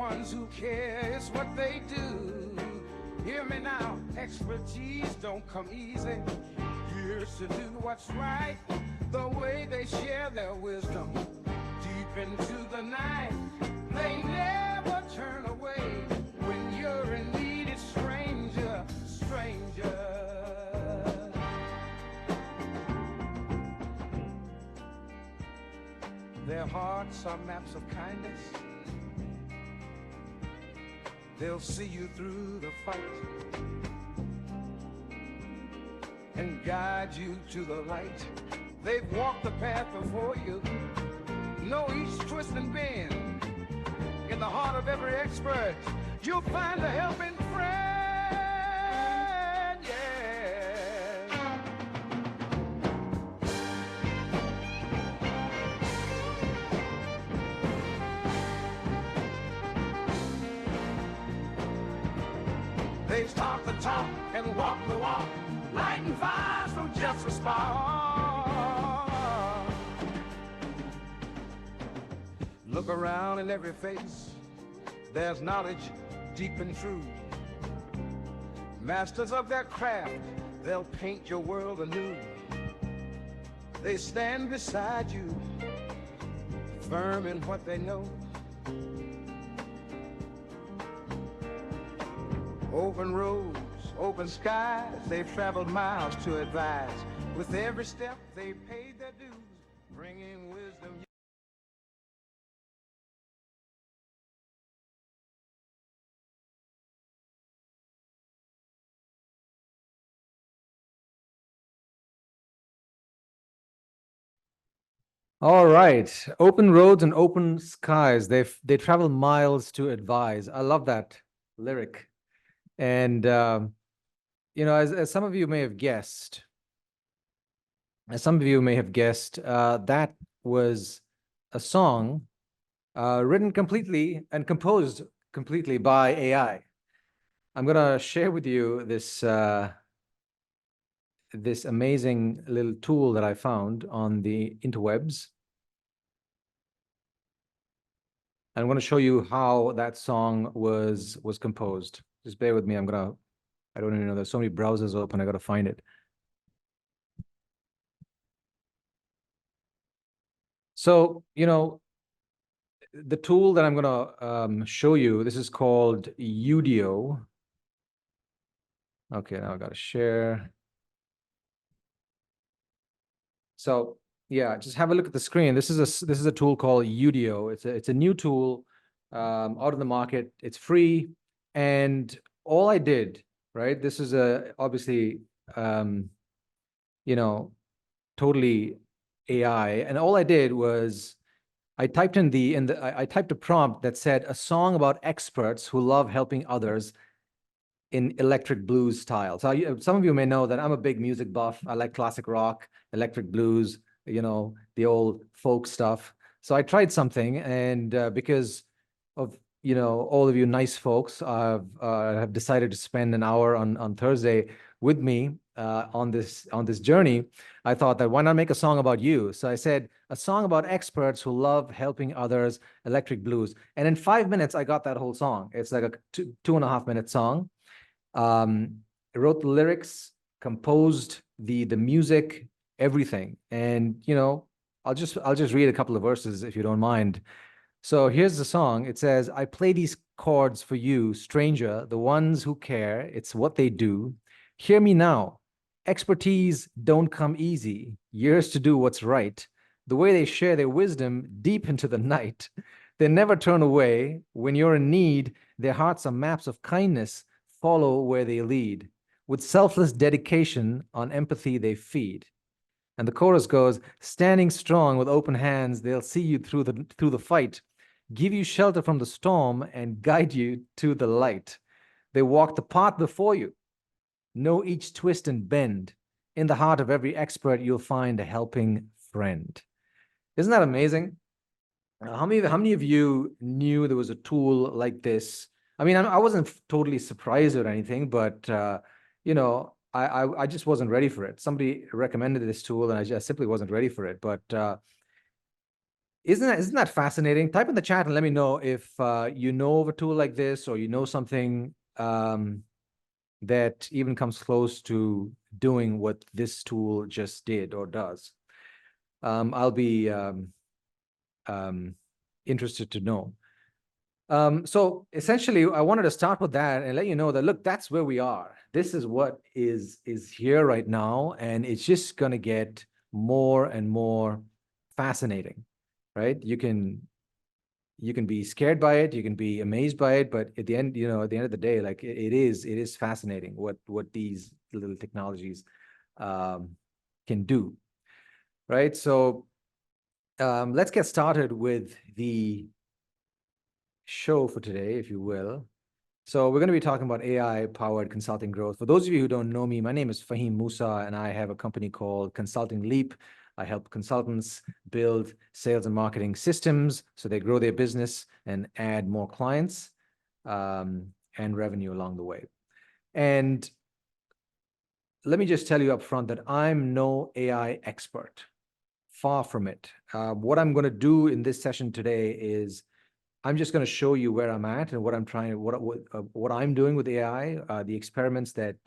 ones who care, it's what they do. Hear me now, expertise don't come easy. Years to do what's right, the way they share their wisdom. Deep into the night, they never turn away. When you're in need, it's stranger, stranger. Their hearts are maps of kindness. They'll see you through the fight and guide you to the light. They've walked the path before you, know each twist and bend. In the heart of every expert, you'll find a helping friend, yeah. They talk the talk and walk the walk, lighting fires from just a spark. Look around in every face, there's knowledge deep and true. Masters of their craft, they'll paint your world anew. They stand beside you, firm in what they know. Open roads, open skies, they've traveled miles to advise. With every step they paid their dues, bringing wisdom. All right. Open roads and open skies. They travel miles to advise. I love that lyric. And as some of you may have guessed, that was a song written completely and composed completely by AI. I'm gonna share with you this this amazing little tool that I found on the interwebs. I'm going to show you how that song was composed. Just bear with me. I don't even know. There's so many browsers open. I got to find it. So, the tool that I'm going to show you, this is called Udio. Okay, now I got to share. So, yeah, just have a look at the screen. This is a tool called Udio. It's a new tool out of the market. It's free, and all I did, right? This is obviously totally AI, and all I did was I typed I typed a prompt that said a song about experts who love helping others in electric blues style. So some of you may know that I'm a big music buff. I like classic rock, electric blues, the old folk stuff. So I tried something, and because of all of you nice folks have decided to spend an hour on Thursday with me on this journey, I thought that why not make a song about you? So I said a song about experts who love helping others, electric blues. And in 5 minutes, I got that whole song. It's like a 2.5 minute song. I wrote the lyrics, composed the music, everything. And I'll just read a couple of verses if you don't mind. So here's the song. It says, I play these chords for you, stranger, the ones who care. It's what they do. Hear me now. Expertise don't come easy. Years to do what's right. The way they share their wisdom deep into the night. They never turn away. When you're in need, their hearts are maps of kindness. Follow where they lead. With selfless dedication, on empathy they feed. And the chorus goes, standing strong with open hands, they'll see you through the fight, give you shelter from the storm, and guide you to the light. They walk the path before you, know each twist and bend. In the heart of every expert, you'll find a helping friend. Isn't that amazing? How many of you knew there was a tool like this? I mean, I wasn't totally surprised or anything, but I just wasn't ready for it. Somebody recommended this tool, and I just simply wasn't ready for it. But Isn't that fascinating? Type in the chat and let me know if you know of a tool like this, or you know something that even comes close to doing what this tool just did or does. I'll be interested to know. So essentially, I wanted to start with that and let you know that, look, that's where we are. This is what is here right now, and it's just going to get more and more fascinating, right? You can be scared by it, you can be amazed by it, but at the end, at the end of the day, like it is fascinating what these little technologies can do, right? So let's get started with the show for today, if you will. So we're going to be talking about AI-powered consulting growth. For those of you who don't know me, my name is Fahim Musa, and I have a company called Consulting Leap. I help consultants build sales and marketing systems so they grow their business and add more clients and revenue along the way. And let me just tell you up front that I'm no AI expert. Far from it. What I'm going to do in this session today is I'm just going to show you where I'm at and what I'm trying, what I'm doing with AI, the experiments that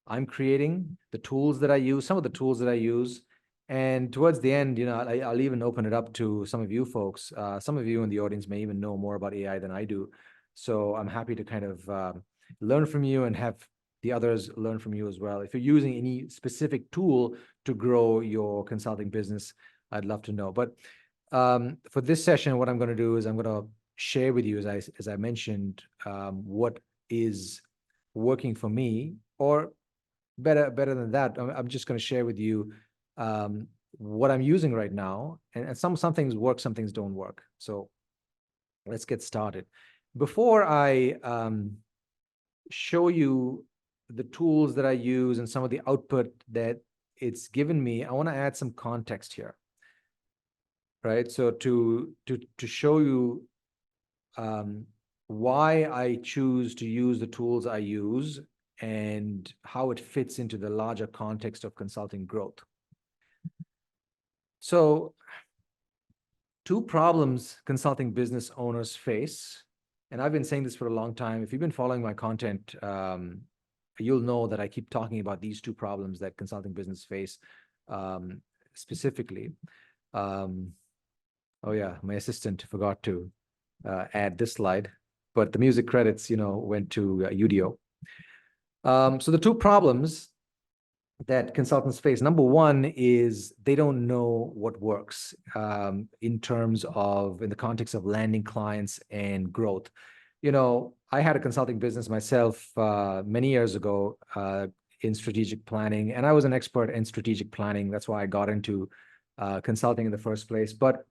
I'm creating, the tools that I use, some of the tools that I use, and towards the end, I'll even open it up to some of you folks. Some of you in the audience may even know more about AI than I do, so I'm happy to kind of learn from you and have the others learn from you as well. If you're using any specific tool to grow your consulting business, I'd love to know. But for this session, what I'm going to do is I'm going to share with you, as I mentioned, what is working for me, or better than that, I'm just going to share with you what I'm using right now, and some things work, some things don't work. So let's get started. Before I show you the tools that I use and some of the output that it's given me, I want to add some context here. Right, so to show you why I choose to use the tools I use and how it fits into the larger context of consulting growth. So, two problems consulting business owners face, and I've been saying this for a long time. If you've been following my content, you'll know that I keep talking about these two problems that consulting business face specifically. Oh yeah, my assistant forgot to add this slide, but the music credits, went to Udio. So the two problems that consultants face, number one is they don't know what works in the context of landing clients and growth. I had a consulting business myself many years ago in strategic planning, and I was an expert in strategic planning. That's why I got into consulting in the first place. But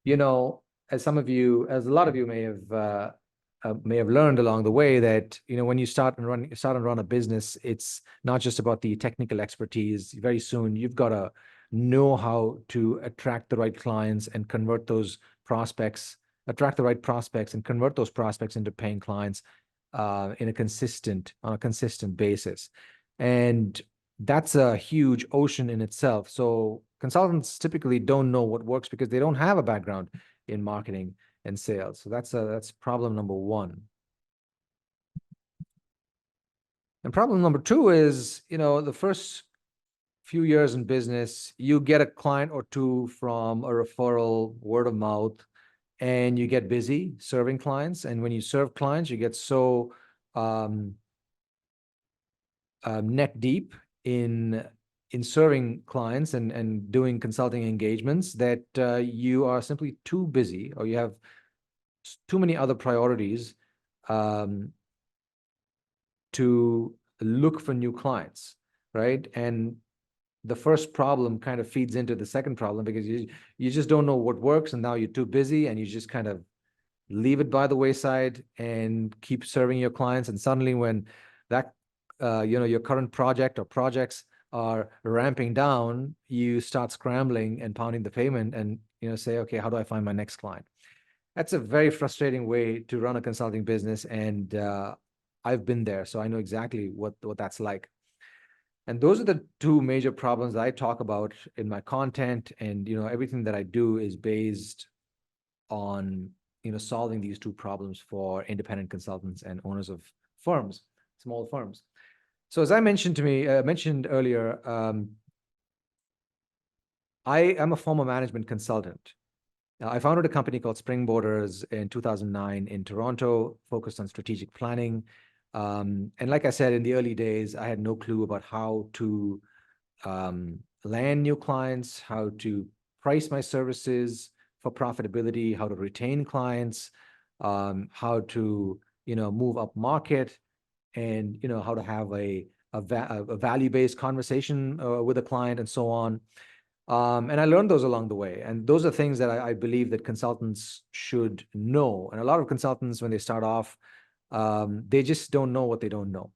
as a lot of you may have learned along the way, that when you start and run a business, it's not just about the technical expertise. Very soon, you've got to know how to attract the right clients and convert those prospects, and convert those prospects into paying clients on a consistent basis. And that's a huge ocean in itself. So consultants typically don't know what works because they don't have a background in marketing and sales. So that's problem number one. And problem number two is, the first few years in business, you get a client or two from a referral, word of mouth, and you get busy serving clients. And when you serve clients, you get so neck deep in serving clients and doing consulting engagements that you are simply too busy, or you have too many other priorities to look for new clients, right? And the first problem kind of feeds into the second problem, because you just don't know what works, and now you're too busy, and you just kind of leave it by the wayside and keep serving your clients. And suddenly, when that your current project or projects are ramping down, you start scrambling and pounding the pavement and say, okay, how do I find my next client? That's a very frustrating way to run a consulting business, and I've been there, so I know exactly what that's like. And those are the two major problems that I talk about in my content. And, everything that I do is based on, solving these two problems for independent consultants and owners of firms, small firms. So as I mentioned earlier, I am a former management consultant. I founded a company called Springboarders in 2009 in Toronto, focused on strategic planning. And like I said, in the early days, I had no clue about how to land new clients, how to price my services for profitability, how to retain clients, how to, move up market, and, how to have a value-based conversation with a client and so on. And I learned those along the way. And those are things that I believe that consultants should know. And a lot of consultants, when they start off, they just don't know what they don't know.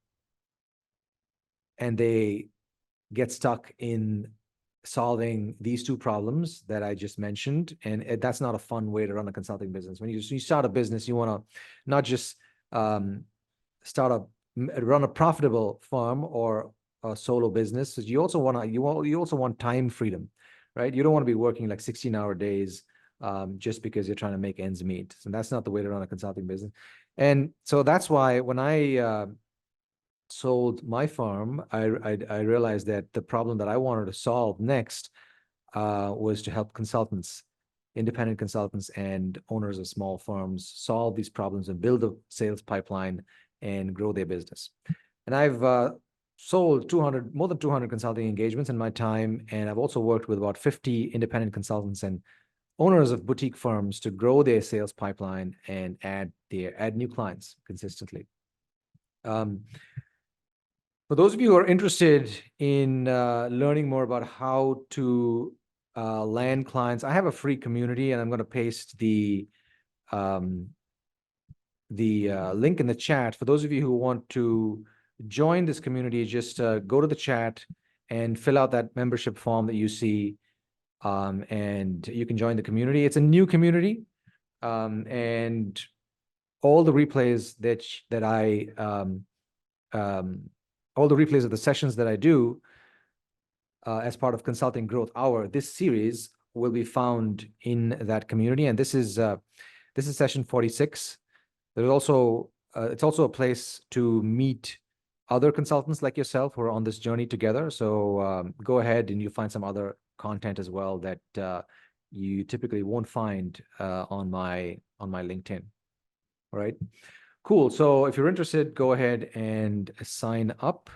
And they get stuck in solving these two problems that I just mentioned. And that's not a fun way to run a consulting business. When you start a business, you want to not just run a profitable firm or a solo business. You also want time freedom, right? You don't want to be working like 16-hour days just because you're trying to make ends meet. So that's not the way to run a consulting business. And so that's why when I sold my firm, I realized that the problem that I wanted to solve next was to help consultants, independent consultants and owners of small firms solve these problems and build a sales pipeline and grow their business. And I've sold more than 200 consulting engagements in my time, and I've also worked with about 50 independent consultants and owners of boutique firms to grow their sales pipeline and add new clients consistently. For those of you who are interested in learning more about how to land clients, I have a free community, and I'm going to paste the link in the chat. For those of you who want to join this community, just go to the chat and fill out that membership form that you see, and you can join the community. It's a new community, and all the replays all the replays of the sessions that I do as part of Consulting Growth Hour, this series will be found in that community. And this is session 46. There's also it's also a place to meet other consultants like yourself who are on this journey together. So go ahead and you'll find some other content as well that you typically won't find on my LinkedIn. All right. Cool. So if you're interested, go ahead and sign up.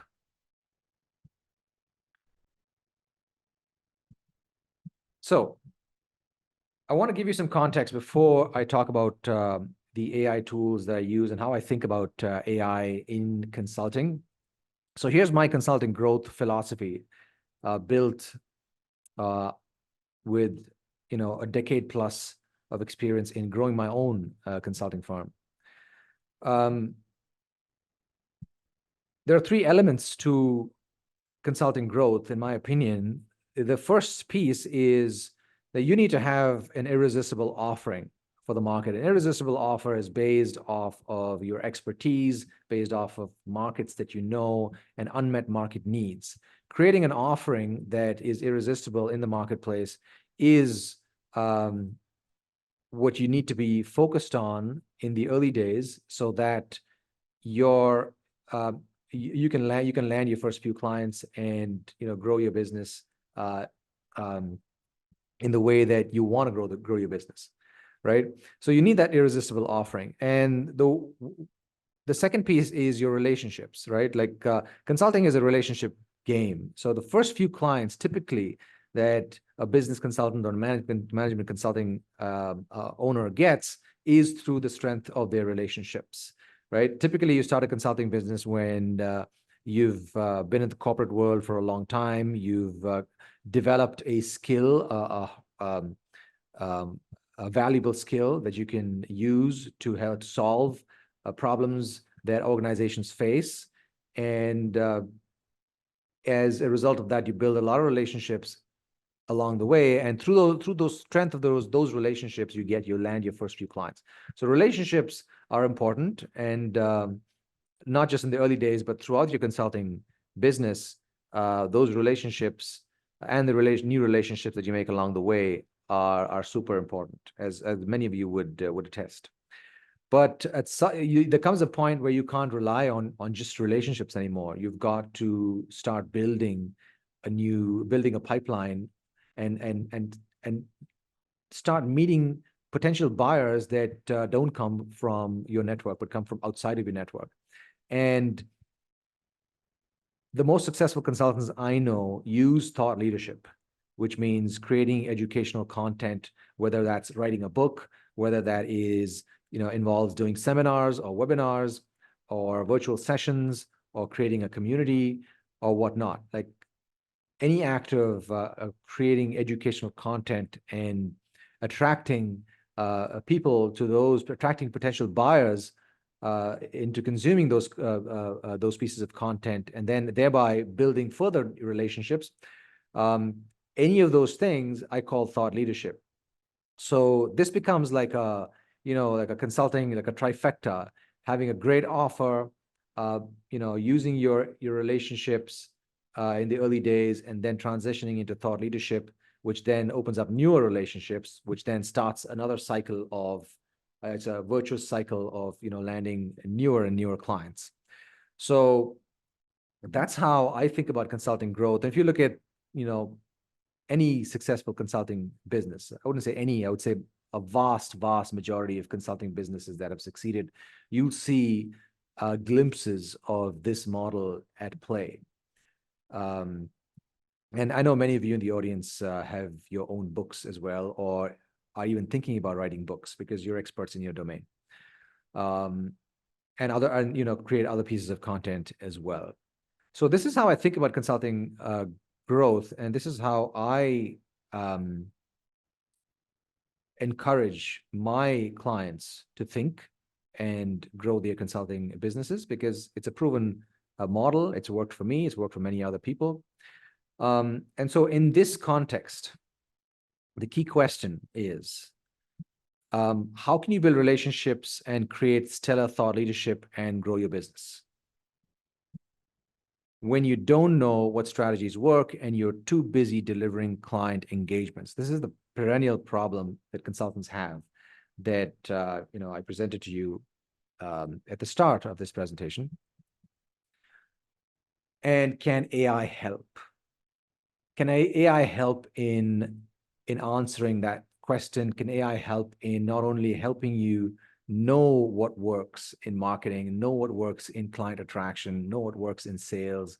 So I want to give you some context before I talk about the AI tools that I use and how I think about AI in consulting. So here's my consulting growth philosophy, built with a decade plus of experience in growing my own consulting firm. There are three elements to consulting growth, in my opinion. The first piece is that you need to have an irresistible offering for the market. An irresistible offer is based off of your expertise, based off of markets that you know, and unmet market needs. Creating an offering that is irresistible in the marketplace is what you need to be focused on in the early days, so that you can land your first few clients and grow your business in the way that you want to grow your business, right? So you need that irresistible offering. And the second piece is your relationships, right? Like consulting is a relationship game. So the first few clients typically that a business consultant or management consulting owner gets is through the strength of their relationships, right? Typically, you start a consulting business when you've been in the corporate world for a long time. You've developed a skill, a valuable skill that you can use to help solve problems that organizations face. And as a result of that, you build a lot of relationships along the way, and through those strength of those relationships, you land your first few clients. So relationships are important, and not just in the early days, but throughout your consulting business, those relationships and the new relationships that you make along the way are super important, as many of you would attest. But there comes a point where you can't rely on just relationships anymore. You've got to start building a pipeline and start meeting potential buyers that don't come from your network, but come from outside of your network. And the most successful consultants I know use thought leadership, which means creating educational content, whether that's writing a book, whether that is, involves doing seminars or webinars or virtual sessions or creating a community or whatnot. Like any act of creating educational content and attracting attracting potential buyers into consuming those pieces of content, and then thereby building further relationships. Any of those things I call thought leadership. So this becomes like a consulting, like a trifecta, having a great offer, using your relationships in the early days, and then transitioning into thought leadership, which then opens up newer relationships, which then starts another cycle of, it's a virtuous cycle of, landing newer and newer clients. So that's how I think about consulting growth. And if you look at, any successful consulting business, I wouldn't say any, I would say a vast majority of consulting businesses that have succeeded, you'll see glimpses of this model at play. And I know many of you in the audience have your own books as well, or are even thinking about writing books because you're experts in your domain, and create other pieces of content as well. So this is how I think about consulting growth, and this is how I encourage my clients to think and grow their consulting businesses, because it's a proven model. It's worked for me. It's worked for many other people. And so in this context, the key question is, how can you build relationships and create stellar thought leadership and grow your business when you don't know what strategies work and you're too busy delivering client engagements? This is the perennial problem that consultants have that, I presented to you at the start of this presentation. And can AI help? Can AI help in answering that question? Can AI help in not only helping you know what works in marketing, know what works in client attraction, know what works in sales,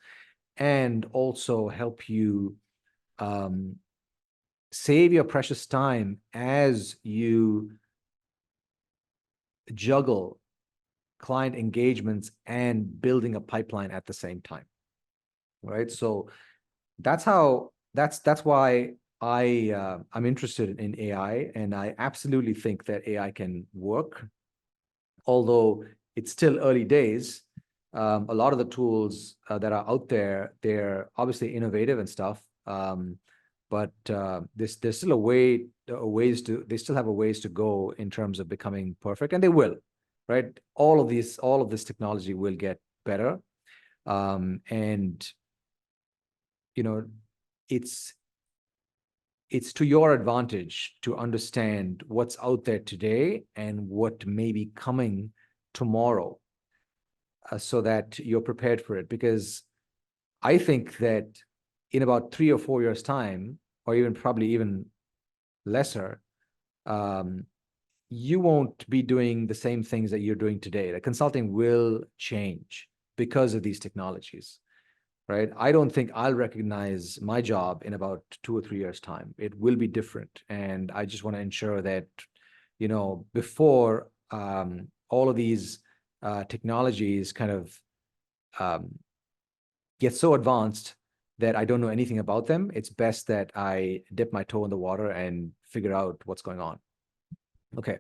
and also help you save your precious time as you juggle client engagements and building a pipeline at the same time, right? So that's why I'm interested in AI, and I absolutely think that AI can work, although it's still early days. A lot of the tools that are out there, they're obviously innovative and stuff, but there's still they still have a ways to go in terms of becoming perfect, and they will, right? All of this technology will get better, and it's to your advantage to understand what's out there today and what may be coming tomorrow, so that you're prepared for it. Because I think that in about 3 or 4 years' time, or probably even lesser, you won't be doing the same things that you're doing today. The consulting will change because of these technologies. Right? I don't think I'll recognize my job in about 2 or 3 years' time. It will be different. And I just want to ensure that, before all of these technologies kind of get so advanced that I don't know anything about them, it's best that I dip my toe in the water and figure out what's going on. Okay.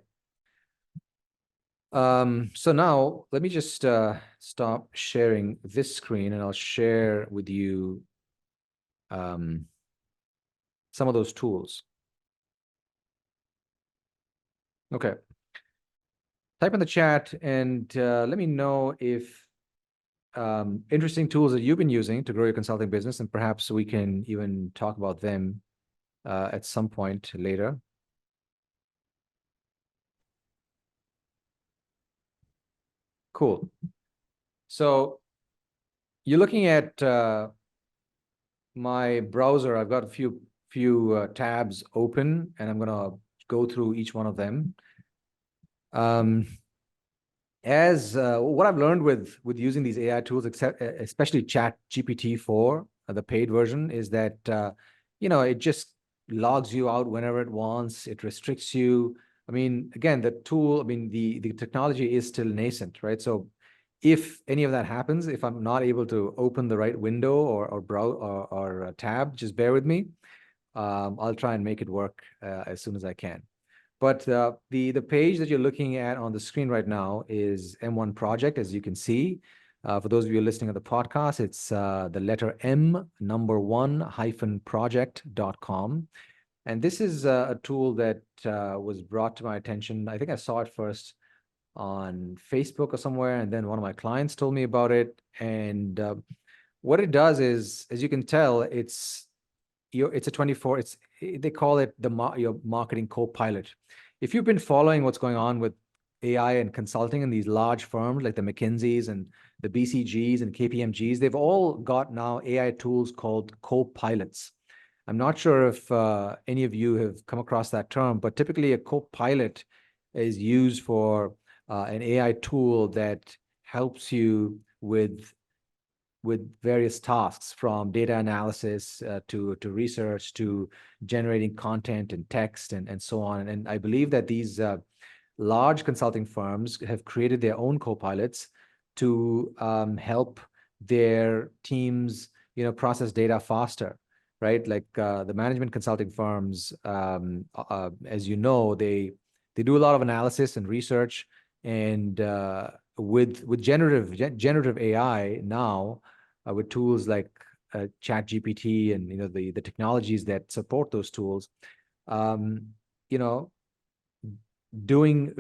So now let me just stop sharing this screen, and I'll share with you some of those tools. Okay. Type in the chat and let me know if interesting tools that you've been using to grow your consulting business, and perhaps we can even talk about them at some point later. Cool. So you're looking at my browser. I've got a few tabs open, and I'm gonna go through each one of them. As what I've learned with using these AI tools, especially Chat GPT-4, the paid version, is that it just logs you out whenever it wants. It restricts you. I mean, again, the tool, I mean, the technology is still nascent, right? So if any of that happens, if I'm not able to open the right window or browse or tab, just bear with me. I'll try and make it work as soon as I can. But the page that you're looking at on the screen right now is M1 Project, as you can see. For those of you listening to the podcast, it's the letter M, number 1 project.com. And this is a tool that was brought to my attention. I think I saw it first on Facebook or somewhere, and then one of my clients told me about it. And what it does is, as you can tell, it's a 24. They call it your marketing co-pilot. If you've been following what's going on with AI and consulting in these large firms like the McKinseys and the BCGs and KPMGs, they've all got now AI tools called co-pilots. I'm not sure if any of you have come across that term, but typically a co-pilot is used for an AI tool that helps you with various tasks, from data analysis to research to generating content and text and so on. And I believe that these large consulting firms have created their own co-pilots to help their teams, process data faster, right? Like the management consulting firms, as you know, they do a lot of analysis and research, and with generative AI now, with tools like Chat GPT and the technologies that support those tools, doing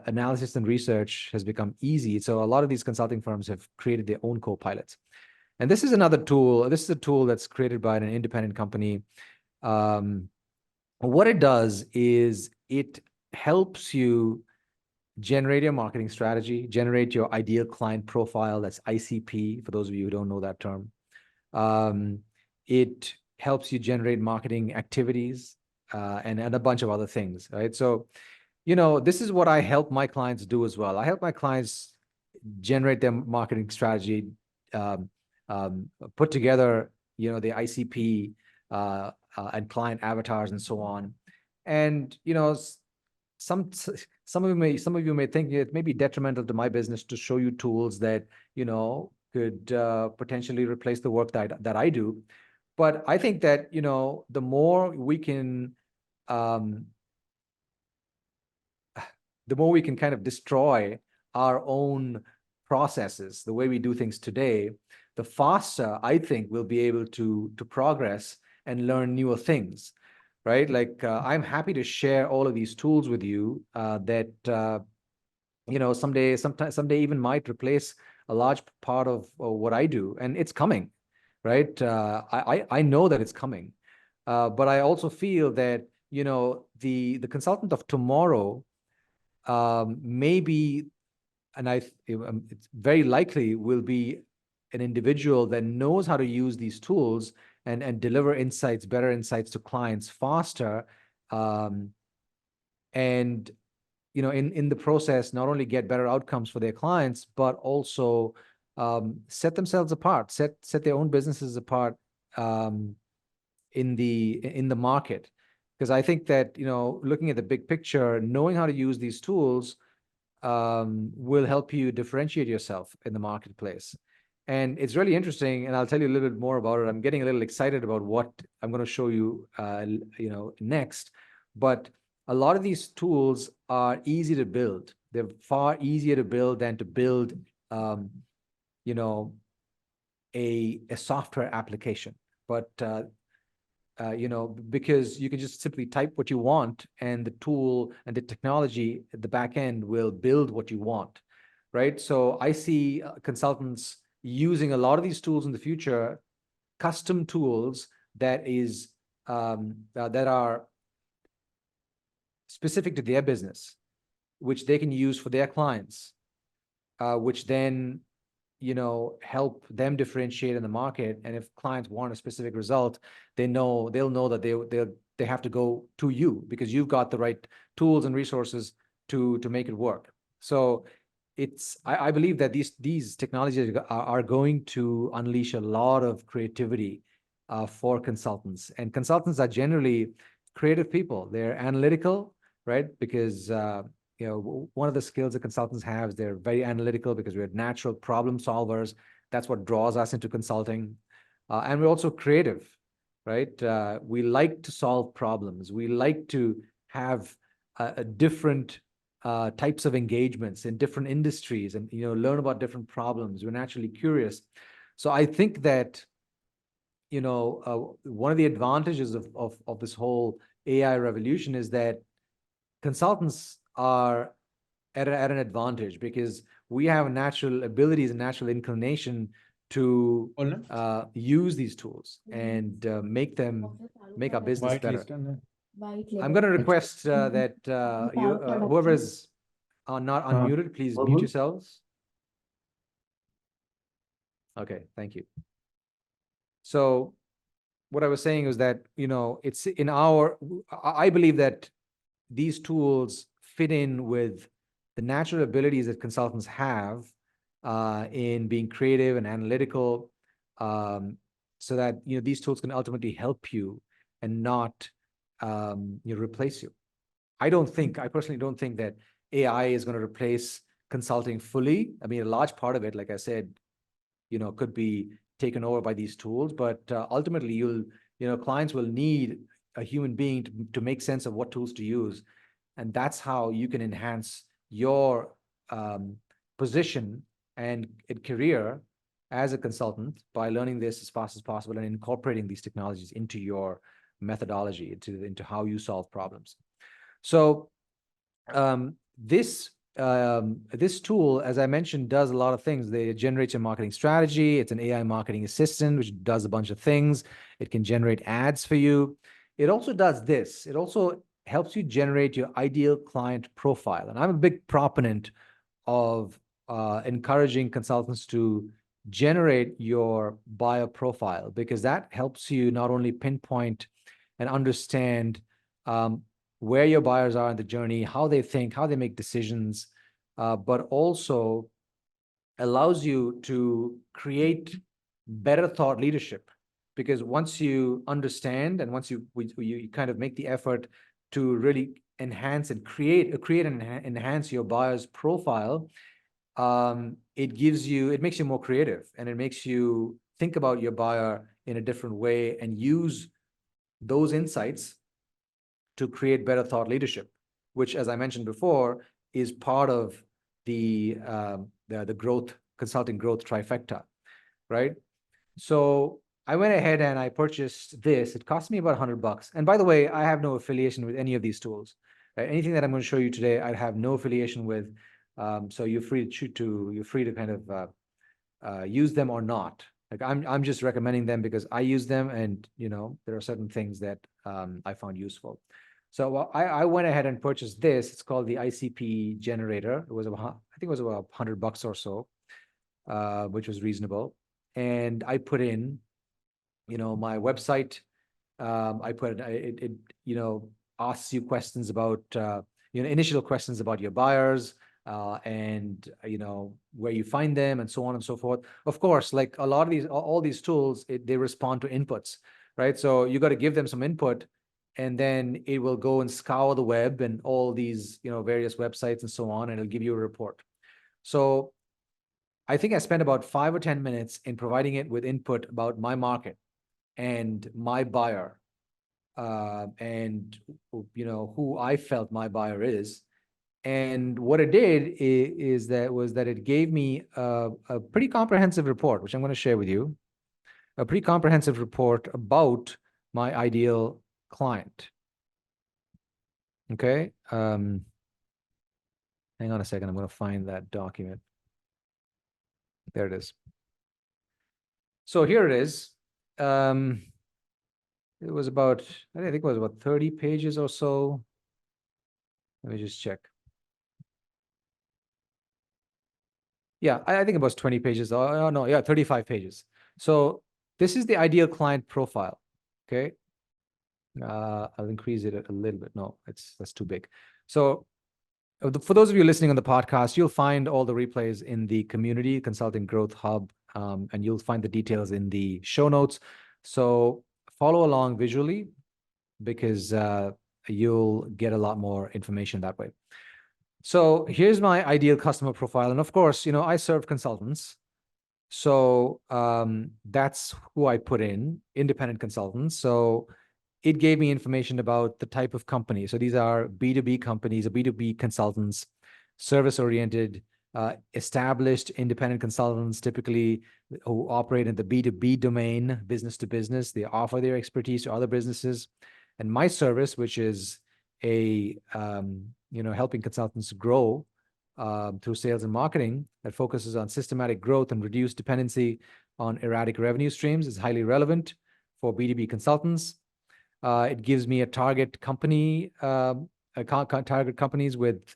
analysis and research has become easy. So a lot of these consulting firms have created their own co-pilots. And this is another tool. This is a tool that's created by an independent company. What it does is it helps you generate your marketing strategy, generate your ideal client profile, that's ICP, for those of you who don't know that term. It helps you generate marketing activities and a bunch of other things, right? So, this is what I help my clients do as well. I help my clients generate their marketing strategy, put together, the ICP and client avatars and so on. And, some of you may think it may be detrimental to my business to show you tools that could potentially replace the work that I do. But I think that the more we can kind of destroy our own processes, the way we do things today, the faster I think we'll be able to progress and learn newer things. Right? Like I'm happy to share all of these tools with you that someday even might replace a large part of what I do, and it's coming, right? I know that it's coming, but I also feel that the consultant of tomorrow maybe, and it's very likely will be an individual that knows how to use these tools and deliver better insights to clients faster, and in the process not only get better outcomes for their clients, but also set themselves apart, set their own businesses apart in the market. Because I think that looking at the big picture, knowing how to use these tools will help you differentiate yourself in the marketplace. And it's really interesting, and I'll tell you a little bit more about it. I'm getting a little excited about what I'm going to show you, next. But a lot of these tools are easy to build. They're far easier to build than to build, a software application. But because you can just simply type what you want, and the tool and the technology at the back end will build what you want, right? So I see consultants using a lot of these tools in the future, custom tools that are specific to their business, which they can use for their clients, which then, help them differentiate in the market. And if clients want a specific result, they'll know that they have to go to you because you've got the right tools and resources to make it work. So I believe that these technologies are going to unleash a lot of creativity for consultants. And consultants are generally creative people. They're analytical, right? Because one of the skills that consultants have is they're very analytical because we're natural problem solvers. That's what draws us into consulting. And we're also creative, right? We like to solve problems. We like to have a different types of engagements in different industries and, learn about different problems. We're naturally curious. So I think that, one of the advantages of this whole AI revolution is that consultants are at an advantage because we have natural abilities and natural inclination to use these tools and make our business better. I'm going to request that whoever is not unmuted, please mute yourselves. Okay, thank you. So what I was saying is that, it's I believe that these tools fit in with the natural abilities that consultants have in being creative and analytical, so that, these tools can ultimately help you and not replace you. I personally don't think that AI is going to replace consulting fully. I mean, a large part of it, like I said, could be taken over by these tools, but ultimately clients will need a human being to make sense of what tools to use. And that's how you can enhance your position and career as a consultant, by learning this as fast as possible and incorporating these technologies into your methodology, into how you solve problems. So this tool, as I mentioned, does a lot of things. It generates your marketing strategy. It's an AI marketing assistant, which does a bunch of things. It can generate ads for you. It also does this. It also helps you generate your ideal client profile. And I'm a big proponent of encouraging consultants to generate your buyer profile, because that helps you not only pinpoint and understand where your buyers are in the journey, how they think, how they make decisions, but also allows you to create better thought leadership. Because once you understand and once you kind of make the effort to really enhance and create and enhance your buyer's profile, it makes you more creative, and it makes you think about your buyer in a different way and use those insights to create better thought leadership, which, as I mentioned before, is part of the consulting growth trifecta, right? So I went ahead and I purchased this. It cost me about $100. And by the way, I have no affiliation with any of these tools. Right? Anything that I'm going to show you today, I have no affiliation with. So you're free to kind of use them or not. Like I'm just recommending them because I use them, and there are certain things that I found useful. So I went ahead and purchased this. It's called the ICP generator. I think it was about $100 or so, which was reasonable. And I put in, my website. I put it asks you questions about, initial questions about your buyers, and where you find them, and so on and so forth. Of course, like a lot of all these tools, they respond to inputs, right? So you got to give them some input, and then it will go and scour the web and all these, various websites and so on, and it'll give you a report. So I think I spent about 5 or 10 minutes in providing it with input about my market and my buyer, and who I felt my buyer is. And what it did is that it gave me a pretty comprehensive report, which I'm going to share with you, a pretty comprehensive report about my ideal client. Okay. Hang on a second. I'm going to find that document. There it is. So here it is. It was about, I think it was about 30 pages or so. Let me just check. Yeah, I think it was 20 pages. Oh, no, yeah, 35 pages. So this is the ideal client profile. Okay. I'll increase it a little bit. No, that's too big. So for those of you listening on the podcast, you'll find all the replays in the Community Consulting Growth Hub, and you'll find the details in the show notes. So follow along visually, because you'll get a lot more information that way. So here's my ideal customer profile. And of course, I serve consultants. So that's who I put in, independent consultants. So it gave me information about the type of company. So these are B2B companies, or B2B consultants, service-oriented, established independent consultants, typically who operate in the B2B domain, business to business. They offer their expertise to other businesses. And my service, which is helping consultants grow through sales and marketing, that focuses on systematic growth and reduced dependency on erratic revenue streams, is highly relevant for B2B consultants. It gives me a target company, target companies with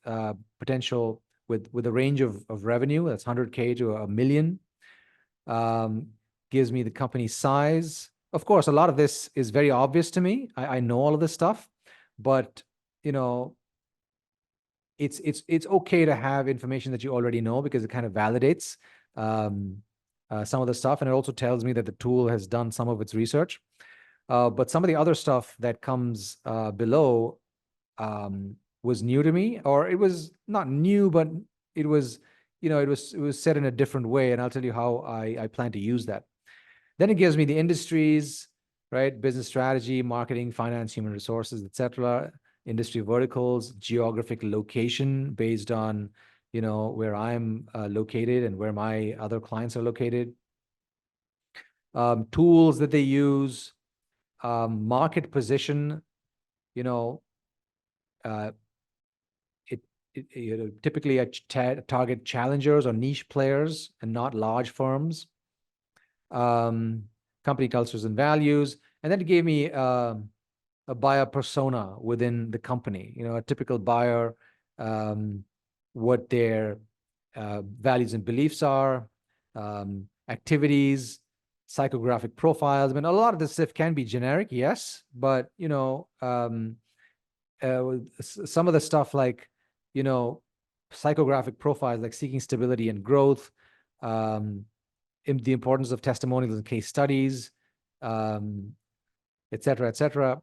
potential, with a range of revenue that's 100K to $1 million. Gives me the company size. Of course, a lot of this is very obvious to me. I know all of this stuff, but it's okay to have information that you already know, because it kind of validates some of the stuff, and it also tells me that the tool has done some of its research. But some of the other stuff that comes below was new to me, or it was not new, but it was, it was said in a different way, and I'll tell you how I plan to use that. Then it gives me the industries, right? Business strategy, marketing, finance, human resources, etc. Industry verticals, geographic location based on, where I'm located and where my other clients are located. Tools that they use, market position, typically I target challengers or niche players and not large firms. Company cultures and values. And then it gave me a buyer persona within the company, a typical buyer, what their values and beliefs are, activities, psychographic profiles. I mean, a lot of this stuff can be generic, yes, but some of the stuff like, psychographic profiles, like seeking stability and growth, the importance of testimonials and case studies, et cetera,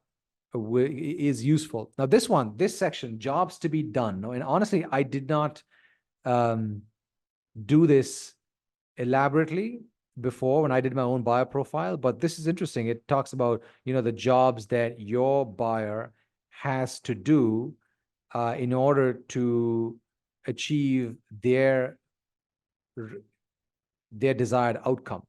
is useful. Now, this section, jobs to be done. And honestly, I did not do this elaborately before when I did my own buyer profile, but this is interesting. It talks about, the jobs that your buyer has to do in order to achieve their desired outcome,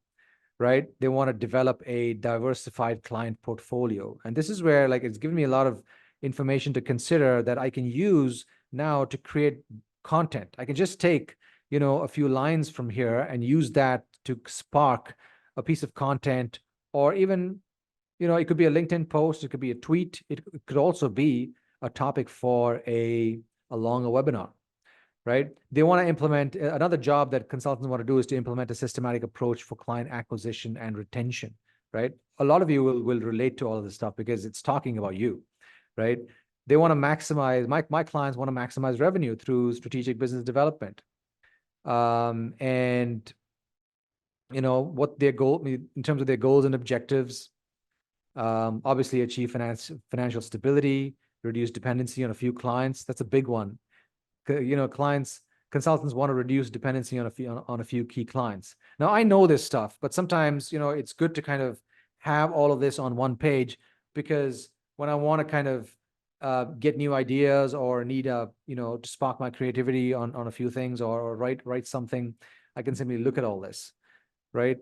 right? They want to develop a diversified client portfolio. And this is where, like, it's given me a lot of information to consider that I can use now to create content. I can just take, a few lines from here and use that to spark a piece of content, or even, it could be a LinkedIn post, it could be a tweet, it could also be a topic for a longer webinar, right? They want to implement, another job that consultants want to do is to implement a systematic approach for client acquisition and retention, right? A lot of you will relate to all of this stuff because it's talking about you, right? They want to maximize, my clients want to maximize revenue through strategic business development. And what their goal, in terms of their goals and objectives, obviously achieve financial stability, reduce dependency on a few clients. That's a big one. Consultants want to reduce dependency on a few key clients. Now, I know this stuff, but sometimes, it's good to kind of have all of this on one page, because when I want to kind of get new ideas, or need to spark my creativity on a few things, or write something, I can simply look at all this, right?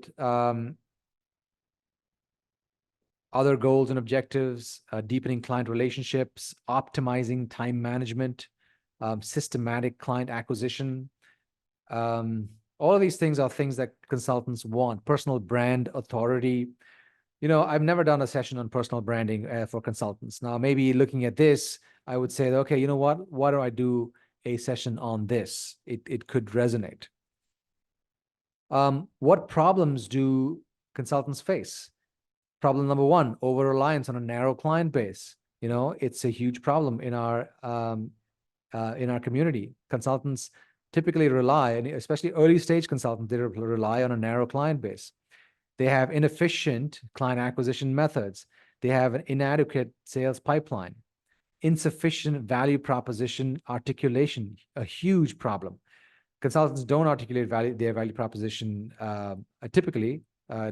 Other goals and objectives, deepening client relationships, optimizing time management, systematic client acquisition, all All of these things are things that consultants want: personal brand, authority. I've never done a session on personal branding for consultants. Now, maybe looking at this, I would say, okay, you know what? Why do I do a session on this? It could resonate. What problems do consultants face? Problem number one, over-reliance on a narrow client base. It's a huge problem in our community. Consultants typically rely, and especially early stage consultants, they rely on a narrow client base. They have inefficient client acquisition methods. They have an inadequate sales pipeline, insufficient value proposition articulation, a huge problem. Consultants don't articulate their value proposition typically.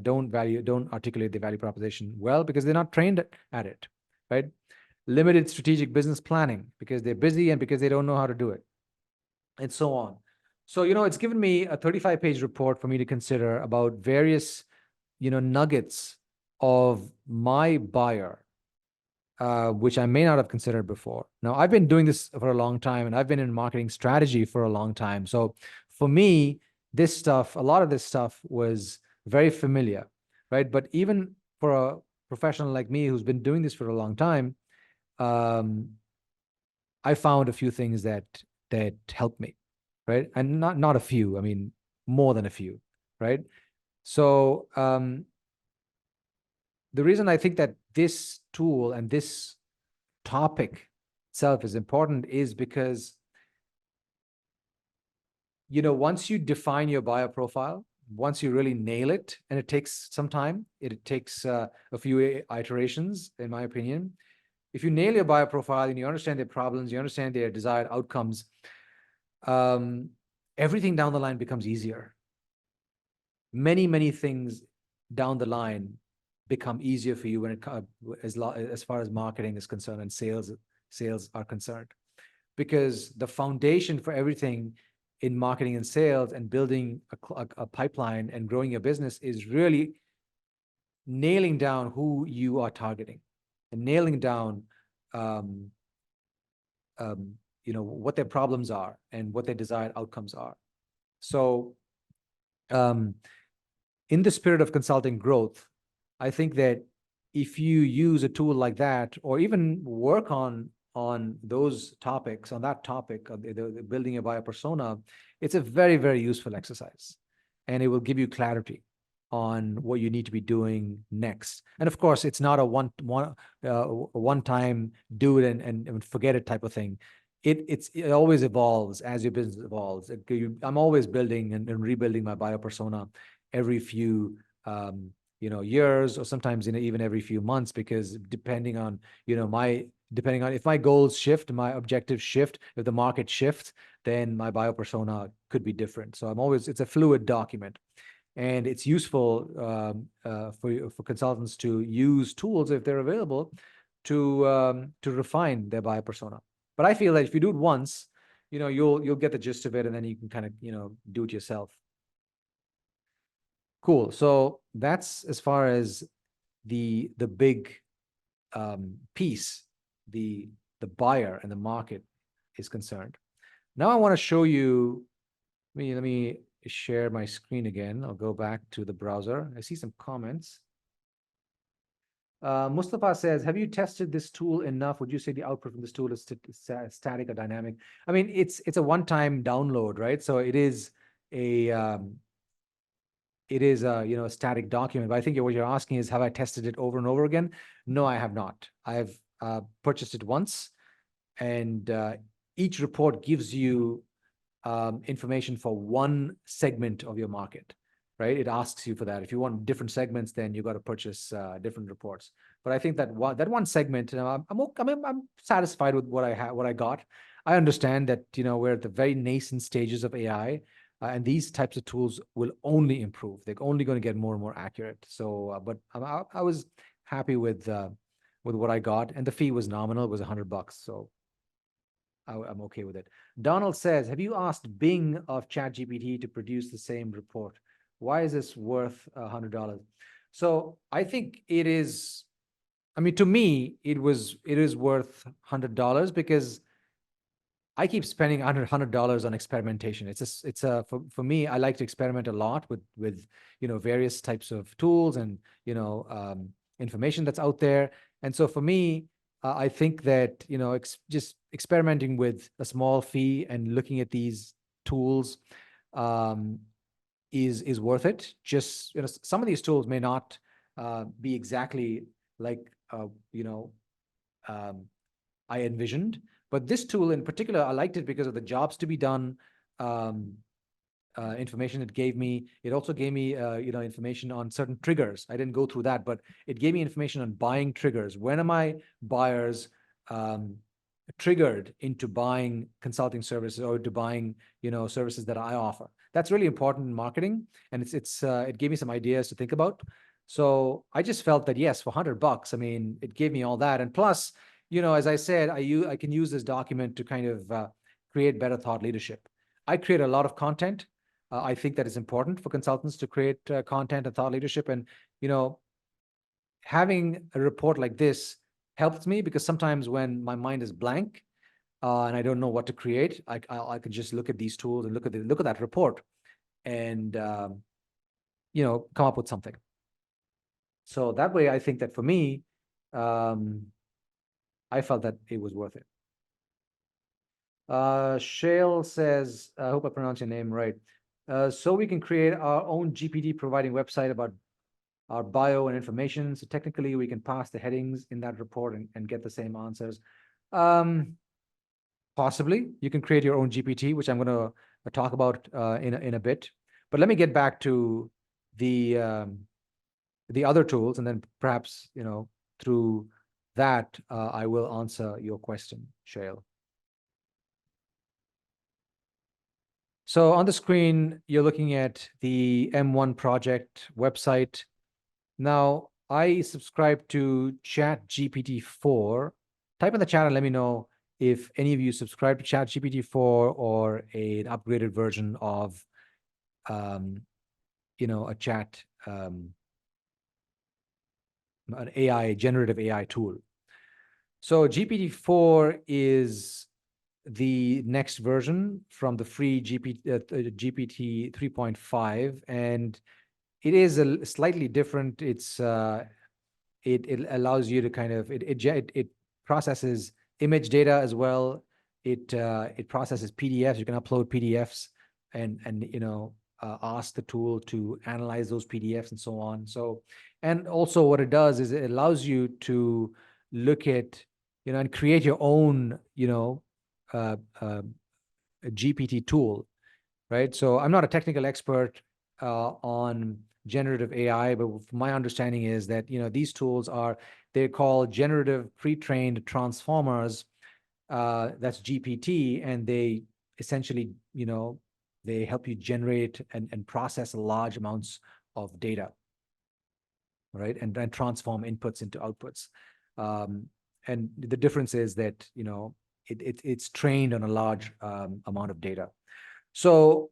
Don't articulate their value proposition well because they're not trained at it, right? Limited strategic business planning because they're busy and because they don't know how to do it, and so on. So, it's given me a 35-page report for me to consider about various, nuggets of my buyer, which I may not have considered before. Now, I've been doing this for a long time, and I've been in marketing strategy for a long time. So for me, a lot of this stuff was very familiar, right? But even for a professional like me who's been doing this for a long time, I found a few things that helped me, right? And not a few, I mean, more than a few, right? So the reason I think that this tool and this topic itself is important is because, once you define your buyer profile, once you really nail it, and it takes some time, it takes a few iterations, in my opinion. If you nail your buyer profile and you understand their problems, you understand their desired outcomes, everything down the line becomes easier. Many, many things down the line become easier for you when as far as marketing is concerned and sales are concerned, because the foundation for everything in marketing and sales and building a pipeline and growing your business is really nailing down who you are targeting and nailing down what their problems are and what their desired outcomes are. So in the spirit of consulting growth, I think that if you use a tool like that, or even work on those topics, on that topic of the building a buyer persona, it's a very, very useful exercise, and it will give you clarity on what you need to be doing next. And of course, it's not a one-time do it and forget it type of thing. It always evolves as your business evolves. I'm always building and rebuilding my buyer persona every few years, or sometimes even every few months, because depending on if my goals shift, my objectives shift, if the market shifts, then my buyer persona could be different. So it's a fluid document, and it's useful for consultants to use tools if they're available to refine their buyer persona. But I feel that if you do it once, you'll get the gist of it, and then you can kind of do it yourself. Cool. So that's as far as the big piece, the buyer and the market is concerned. Now I want to show you. Let me share my screen again. I'll go back to the browser. I see some comments. Mustafa says, have you tested this tool enough? Would you say the output from this tool is static or dynamic? I mean, it's a one-time download, right? So it is a static document. But I think what you're asking is, have I tested it over and over again? No, I have not. I've purchased it once, and each report gives you information for one segment of your market, right? It asks you for that. If you want different segments, then you got to purchase different reports. But I think that one segment, I'm satisfied with what I got. I understand that we're at the very nascent stages of AI. And these types of tools will only improve. They're only going to get more and more accurate. So, but I was happy with what I got, and the fee was nominal. It was $100. So I'm okay with it. Donald says, have you asked Bing of ChatGPT to produce the same report? Why is this worth $100? So I think it is. I mean, to me, it is worth $100 because I keep spending $100 on experimentation. For me, I like to experiment a lot with various types of tools and information that's out there. And so for me, I think that just experimenting with a small fee and looking at these tools um, is worth it. Just some of these tools may not be exactly like um, I envisioned. But this tool in particular, I liked it because of the jobs to be done information it gave me. It also gave me, information on certain triggers. I didn't go through that, but it gave me information on buying triggers. When are my buyers triggered into buying consulting services or to buying, services that I offer? That's really important in marketing, and it gave me some ideas to think about. So I just felt that yes, for $100, I mean, it gave me all that, and plus, as I said, I can use this document to kind of create better thought leadership. I create a lot of content. I think that is important for consultants to create content and thought leadership. And, having a report like this helps me because sometimes when my mind is blank and I don't know what to create, I could just look at these tools and look at that report and, come up with something. So that way, I think that for me, I felt that it was worth it. Shale says, I hope I pronounce your name right. So we can create our own GPT providing website about our bio and information. So technically we can pass the headings in that report and get the same answers. Possibly you can create your own GPT, which I'm going to talk about in a bit. But let me get back to the other tools, and then perhaps through that I will answer your question, Shale. So on the screen, you're looking at the M1 project website. Now, I subscribe to ChatGPT-4. Type in the chat and let me know if any of you subscribe to ChatGPT-4 or an upgraded version of, a chat, an generative AI tool. So GPT-4 is the next version from the free GPT 3.5, and it is slightly different. It allows you to kind of it processes image data as well. It processes PDFs. You can upload PDFs and ask the tool to analyze those PDFs and so on. So, and also what it does is it allows you to look at and create your own a GPT tool, right? So I'm not a technical expert on generative AI, but my understanding is that these tools they're called generative pre-trained transformers. That's GPT, and they essentially they help you generate and process large amounts of data, right? And transform inputs into outputs. And the difference is that it's trained on a large amount of data. So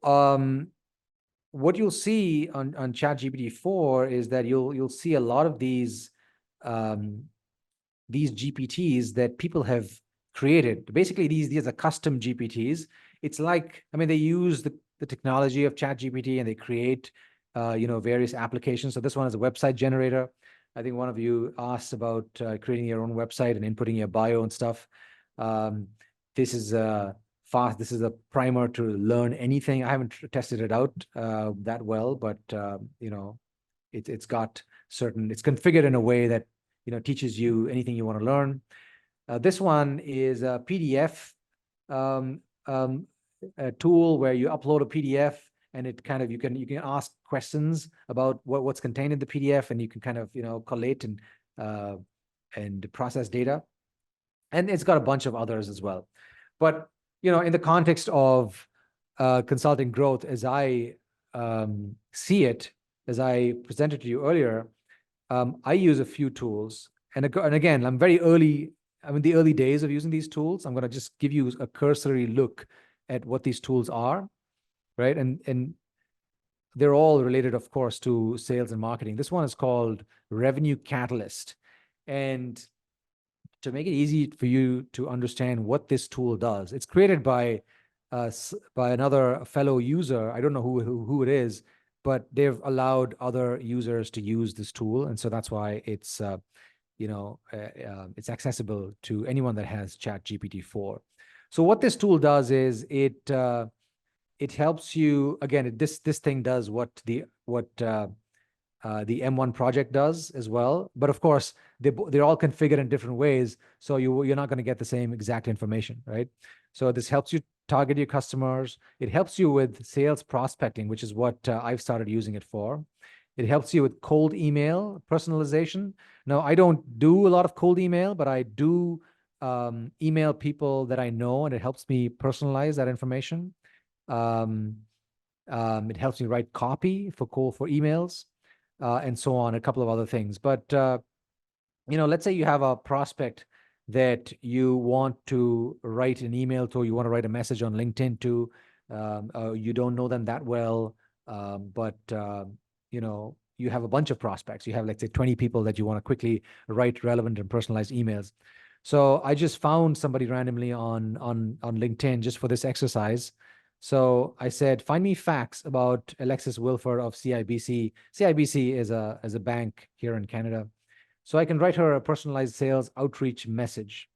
what you'll see on ChatGPT-4 is that you'll see a lot of these GPTs that people have created. Basically, these are custom GPTs. It's like, I mean, they use the technology of ChatGPT and they create various applications. So this one is a website generator. I think one of you asked about creating your own website and inputting your bio and stuff. This is fast. This is a primer to learn anything. I haven't tested it out that well, but it's got certain. It's configured in a way that teaches you anything you want to learn. This one is a PDF a tool where you upload a PDF and it kind of you can ask questions about what's contained in the PDF, and you can kind of collate and process data. And it's got a bunch of others as well. But in the context of consulting growth, as I see it, as I presented to you earlier, I use a few tools. And again, I'm very early. I'm in the early days of using these tools. I'm going to just give you a cursory look at what these tools are, right? And they're all related, of course, to sales and marketing. This one is called Revenue Catalyst. And to make it easy for you to understand what this tool does. It's created by another fellow user. I don't know who it is, but they've allowed other users to use this tool, and so that's why it's it's accessible to anyone that has ChatGPT-4. So what this tool does is it helps you, again, this thing does what the M1 project does as well, but of course they're all configured in different ways, so you're not going to get the same exact information, right? So this helps you target your customers. It helps you with sales prospecting, which is what I've started using it for. It helps you with cold email personalization. Now, I don't do a lot of cold email, but I do email people that I know, and it helps me personalize that information. It helps me write copy for emails, and so on, a couple of other things. But let's say you have a prospect that you want to write an email to, you want to write a message on LinkedIn to, you don't know them that well, but you have a bunch of prospects. You have, let's say, 20 people that you want to quickly write relevant and personalized emails. So I just found somebody randomly on LinkedIn just for this exercise. So I said, find me facts about Alexis Wilford of CIBC. CIBC is a bank here in Canada. So I can write her a personalized sales outreach message.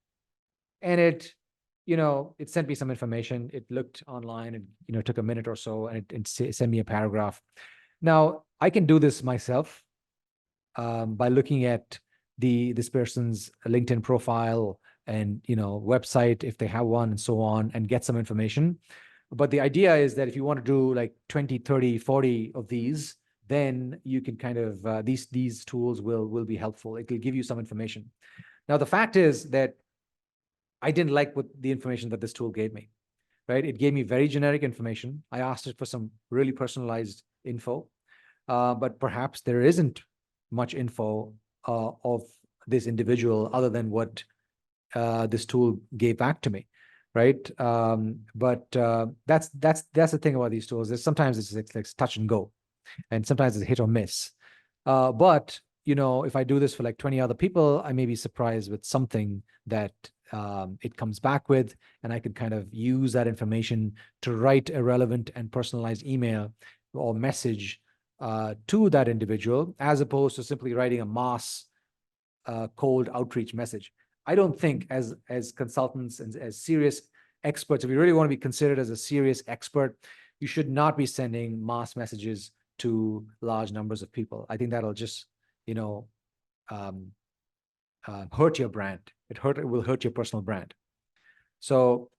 And it sent me some information. It looked online and, took a minute or so, and it sent me a paragraph. Now, I can do this myself by looking at this person's LinkedIn profile and, website, if they have one, and so on, and get some information. But the idea is that if you want to do like 20, 30, 40 of these, then you can kind of, these tools will be helpful. It will give you some information. Now, the fact is that I didn't like the information that this tool gave me, right? It gave me very generic information. I asked it for some really personalized info, but perhaps there isn't much info of this individual other than what this tool gave back to me, right? But that's the thing about these tools. Sometimes it's like touch and go, and sometimes it's hit or miss. But if I do this for like 20 other people, I may be surprised with something that it comes back with, and I could kind of use that information to write a relevant and personalized email or message to that individual, as opposed to simply writing a mass cold outreach message. I don't think as consultants and as serious experts, if you really want to be considered as a serious expert, you should not be sending mass messages to large numbers of people. I think that'll just, hurt your brand. It will hurt your personal brand. So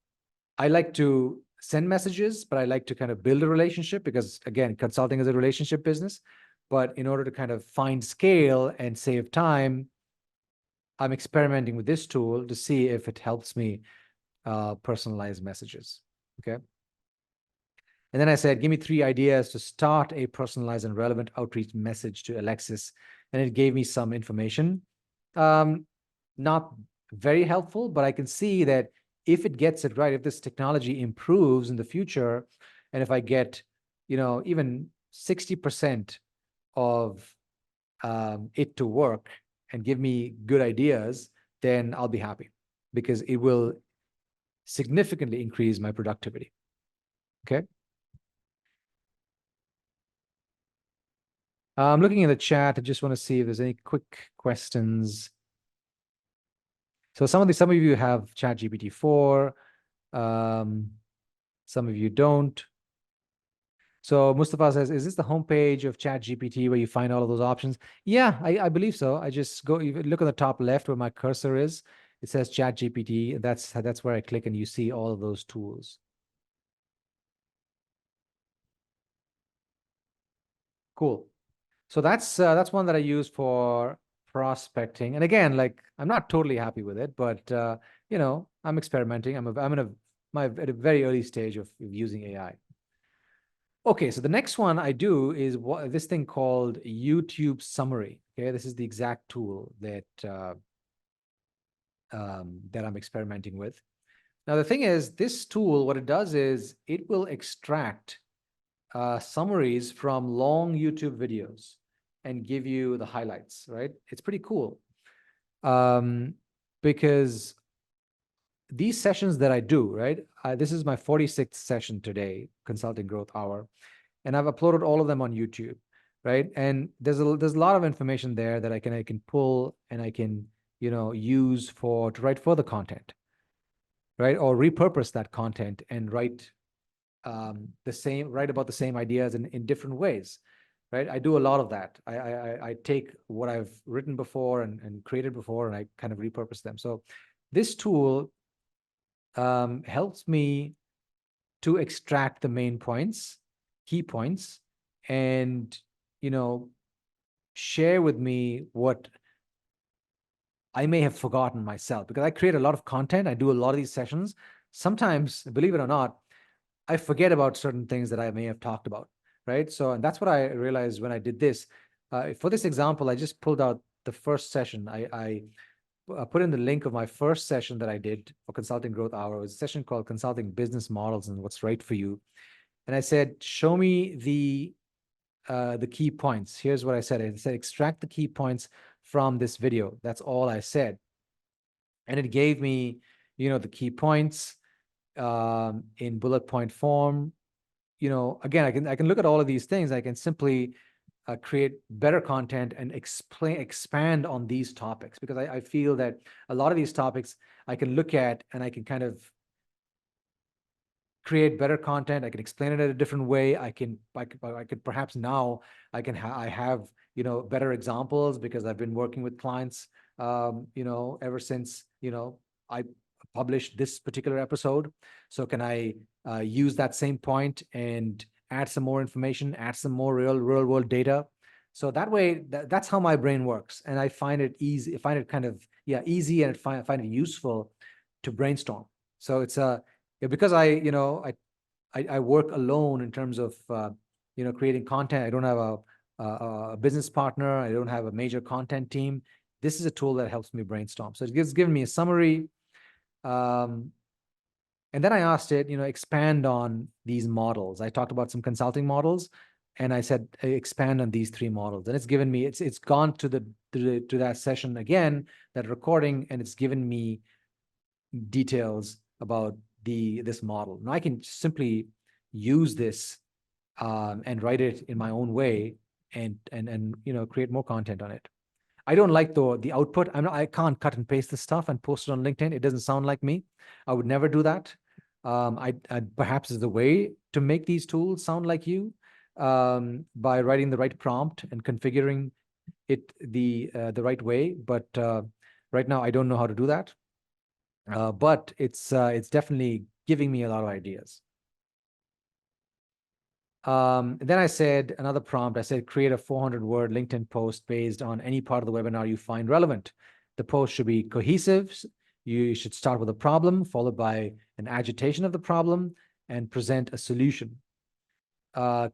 I like to send messages, but I like to kind of build a relationship, because again, consulting is a relationship business. But in order to kind of find scale and save time, I'm experimenting with this tool to see if it helps me personalize messages. Okay. And then I said, give me 3 ideas to start a personalized and relevant outreach message to Alexis. And it gave me some information. Not very helpful, but I can see that if it gets it right, if this technology improves in the future, and if I get, even 60% of it to work and give me good ideas, then I'll be happy, because it will significantly increase my productivity. Okay. I'm looking in the chat. I just want to see if there's any quick questions. So some of you have ChatGPT-4. Some of you don't. So Mustafa says, is this the homepage of ChatGPT where you find all of those options? Yeah, I believe so. I just you look at the top left where my cursor is. It says ChatGPT. That's where I click, and you see all of those tools. Cool. So that's one that I use for prospecting. And again, like, I'm not totally happy with it, but I'm experimenting. I'm at a very early stage of using AI. Okay, so the next one I do is this thing called YouTube Summary. Okay, this is the exact tool that I'm experimenting with. Now, the thing is, this tool, what it does is it will extract summaries from long YouTube videos and give you the highlights, right? It's pretty cool. because these sessions that I do, right? This is my 46th session today, Consulting Growth Hour, and I've uploaded all of them on YouTube, right? And there's a lot of information there that I can pull and I can, use to write further content, right? Or repurpose that content and write about the same ideas in different ways, right? I do a lot of that. I take what I've written before and created before, and I kind of repurpose them. So this tool helps me to extract the main points, key points, and, share with me what I may have forgotten myself, because I create a lot of content. I do a lot of these sessions. Sometimes, believe it or not, I forget about certain things that I may have talked about, right? So, and that's what I realized when I did this. For this example, I just pulled out the first session. I put in the link of my first session that I did for Consulting Growth Hour. It was a session called Consulting Business Models and What's Right for You. And I said, show me the key points. Here's what I said. I said, extract the key points from this video. That's all I said. And it gave me, the key points in bullet point form. Again, I can look at all of these things. I can simply create better content and expand on these topics, because I feel that a lot of these topics I can look at and I can kind of create better content. I can explain it in a different way. I could perhaps now I have, better examples, because I've been working with clients, ever since, I published this particular episode. So can I use that same point and add some more information, add some more real world data? So that way, that's how my brain works. And I find it easy. I find it kind of, easy, and I find it useful to brainstorm. So it's because I work alone in terms of, creating content. I don't have a business partner. I don't have a major content team. This is a tool that helps me brainstorm. So it's given me a summary. And then I asked it, expand on these models. I talked about some consulting models, and I said, expand on these 3 models. And it's given me, it's gone to that session again, that recording, and it's given me details about this model. Now I can simply use this and write it in my own way and create more content on it. I don't like the output. I can't cut and paste this stuff and post it on LinkedIn. It doesn't sound like me. I would never do that. I perhaps is the way to make these tools sound like you, by writing the right prompt and configuring it the right way. But right now I don't know how to do that. But it's definitely giving me a lot of ideas. Then I said another prompt. I said, create a 400-word LinkedIn post based on any part of the webinar you find relevant. The post should be cohesive. You should start with a problem, followed by an agitation of the problem, and present a solution.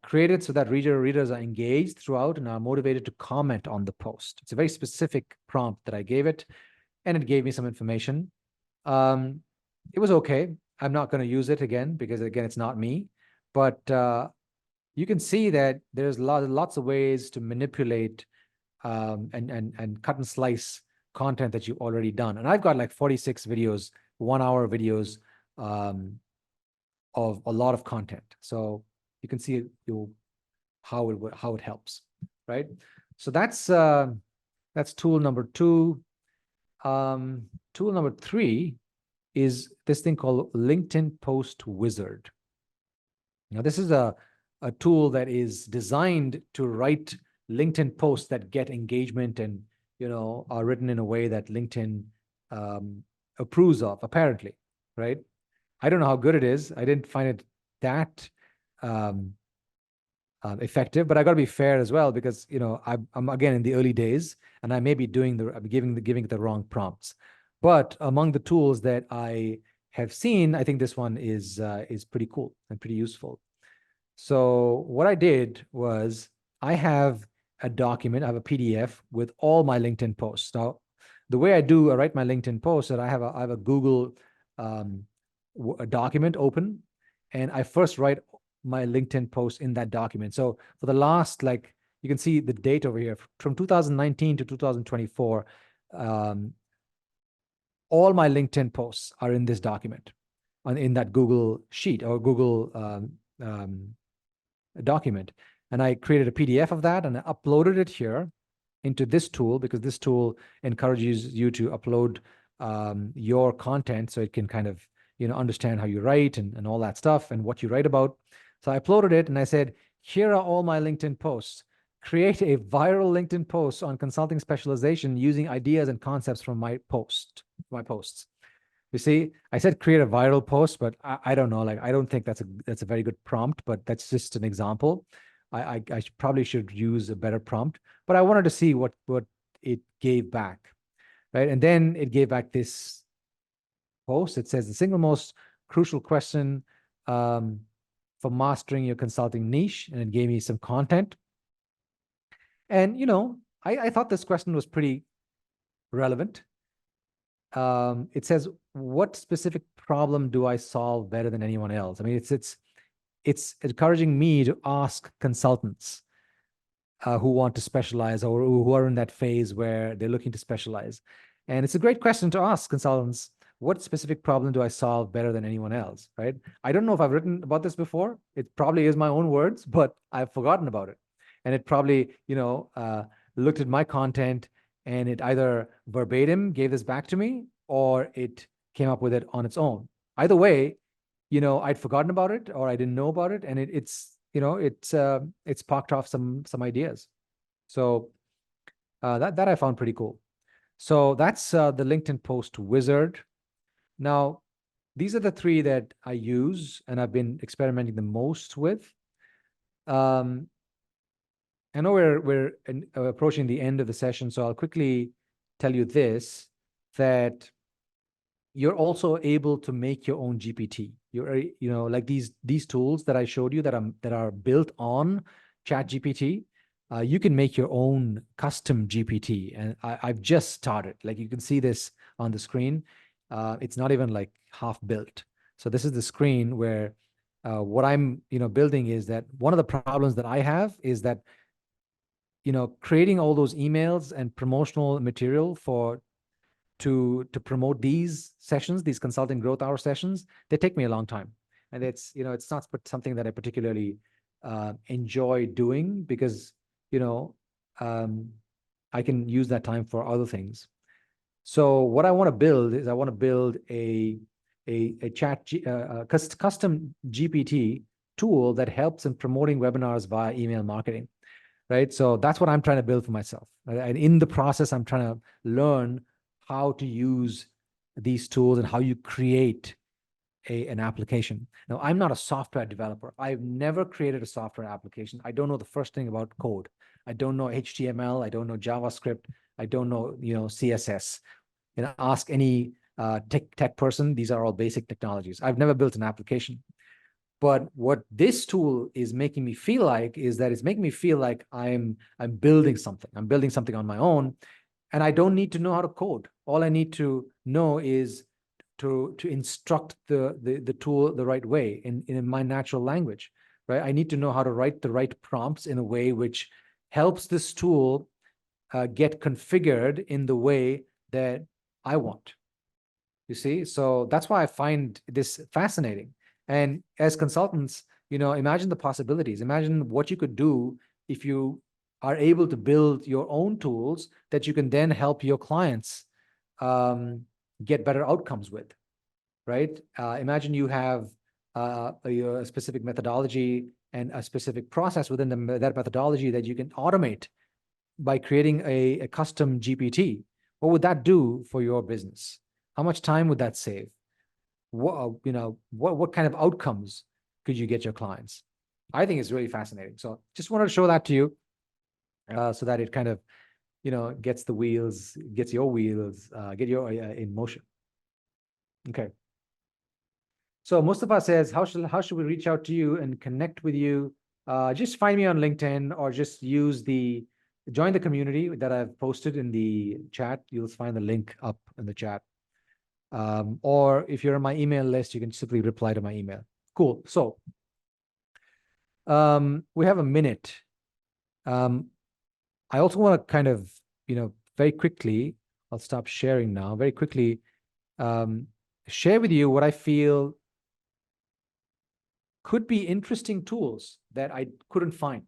Create it so that readers are engaged throughout and are motivated to comment on the post. It's a very specific prompt that I gave it, and it gave me some information. It was okay. I'm not going to use it again, because again, it's not me. But you can see that there's lots of ways to manipulate and cut and slice content that you've already done. And I've got like 46 videos, 1-hour videos of a lot of content. So you can see how it helps, right? So that's tool number 2. Tool number 3 is this thing called LinkedIn Post Wizard. Now, this is a tool that is designed to write LinkedIn posts that get engagement and, are written in a way that LinkedIn approves of, apparently, right? I don't know how good it is. I didn't find it that effective, but I got to be fair as well, because, I'm again in the early days, and I may be giving it the wrong prompts. But among the tools that I have seen, I think this one is pretty cool and pretty useful. So what I did was, I have a document, I have a PDF with all my LinkedIn posts. Now, the way I write my LinkedIn posts, that I have a Google a document open, and I first write my LinkedIn post in that document. So for the last, you can see the date over here, from 2019 to 2024, all my LinkedIn posts are in this document, in that Google Sheet or Google document. And I created a PDF of that and I uploaded it here into this tool, because this tool encourages you to upload your content so it can kind of, understand how you write and all that stuff and what you write about. So I uploaded it and I said, here are all my LinkedIn posts. Create a viral LinkedIn post on consulting specialization using ideas and concepts from my posts. You see, I said create a viral post, but I don't know. Like, I don't think that's a very good prompt, but that's just an example. I probably should use a better prompt, but I wanted to see what it gave back, right? And then it gave back this post. It says the single most crucial question for mastering your consulting niche, and it gave me some content. And I thought this question was pretty relevant. It says, what specific problem do I solve better than anyone else? I mean, it's encouraging me to ask consultants who want to specialize or who are in that phase where they're looking to specialize. And it's a great question to ask consultants, what specific problem do I solve better than anyone else, right? I don't know if I've written about this before. It probably is my own words, but I've forgotten about it. And it probably, looked at my content and it either verbatim gave this back to me or it came up with it on its own. Either way, I'd forgotten about it or I didn't know about it, and it's sparked off some ideas. So that I found pretty cool. So that's the LinkedIn post wizard. Now, these are the three that I use and I've been experimenting the most with. I know we're approaching the end of the session, so I'll quickly tell you this, that you're also able to make your own GPT. You're, like these tools that I showed you that are built on ChatGPT. You can make your own custom GPT, and I've just started. Like, you can see this on the screen. It's not even like half built. So this is the screen where what I'm building is that one of the problems that I have is that creating all those emails and promotional material to promote these sessions, these consulting growth hour sessions, they take me a long time. And it's not something that I particularly enjoy doing, because, I can use that time for other things. So what I want to build is a custom GPT tool that helps in promoting webinars via email marketing. Right. So that's what I'm trying to build for myself. And in the process, I'm trying to learn how to use these tools and how you create an application. Now, I'm not a software developer. I've never created a software application. I don't know the first thing about code. I don't know HTML. I don't know JavaScript. I don't know, CSS. Ask any tech person. These are all basic technologies. I've never built an application. But what this tool is making me feel like is that it's making me feel like I'm building something. I'm building something on my own, and I don't need to know how to code. All I need to know is to instruct the tool the right way in my natural language, right? I need to know how to write the right prompts in a way which helps this tool get configured in the way that I want. You see? So that's why I find this fascinating. And as consultants, imagine the possibilities. Imagine what you could do if you are able to build your own tools that you can then help your clients get better outcomes with, right? Imagine you have a specific methodology and a specific process within that methodology that you can automate by creating a custom GPT. What would that do for your business? How much time would that save? What kind of outcomes could you get your clients? I think it's really fascinating. So just wanted to show that to you so that it kind of, gets your wheels, get your in motion. Okay. So Mustafa says, how should we reach out to you and connect with you? Just find me on LinkedIn or just join the community that I've posted in the chat. You'll find the link up in the chat. Or if you're on my email list, you can simply reply to my email. Cool. So we have a minute. I also want to kind of, very quickly, I'll stop sharing now, very quickly share with you what I feel could be interesting tools that I couldn't find.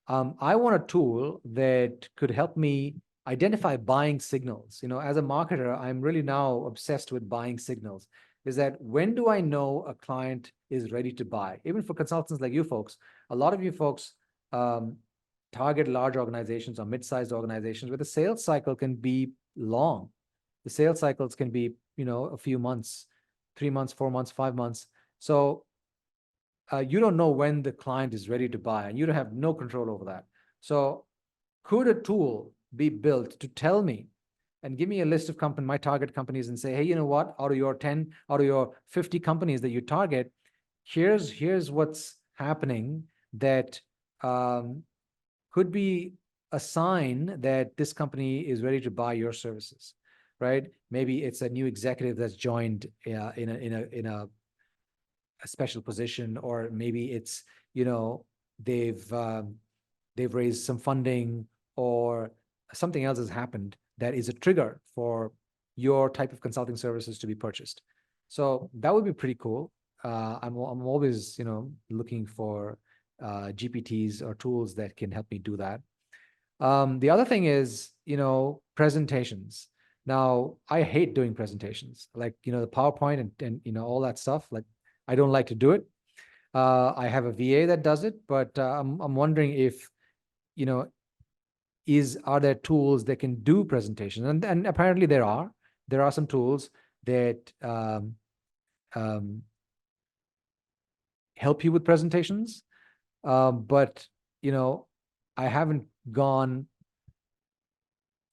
I want a tool that could help me identify buying signals. As a marketer, I'm really now obsessed with buying signals. Is that when do I know a client is ready to buy? Even for consultants like you folks, a lot of you folks target large organizations or mid-sized organizations where the sales cycle can be long. The sales cycles can be, a few months, 3 months, 4 months, 5 months. So you don't know when the client is ready to buy, and you don't have no control over that. So could a tool be built to tell me and give me a list of my target companies and say, hey, you know what, out of your 10, out of your 50 companies that you target, here's what's happening that could be a sign that this company is ready to buy your services, right? Maybe it's a new executive that's joined in a special position, or maybe it's, they've raised some funding, or something else has happened that is a trigger for your type of consulting services to be purchased. So that would be pretty cool. I'm always, looking for GPTs or tools that can help me do that. The other thing is, presentations. Now, I hate doing presentations, like, the PowerPoint and all that stuff. Like, I don't like to do it. I have a VA that does it, but I'm wondering if, are there tools that can do presentations? And apparently there are some tools that help you with presentations. But, I haven't gone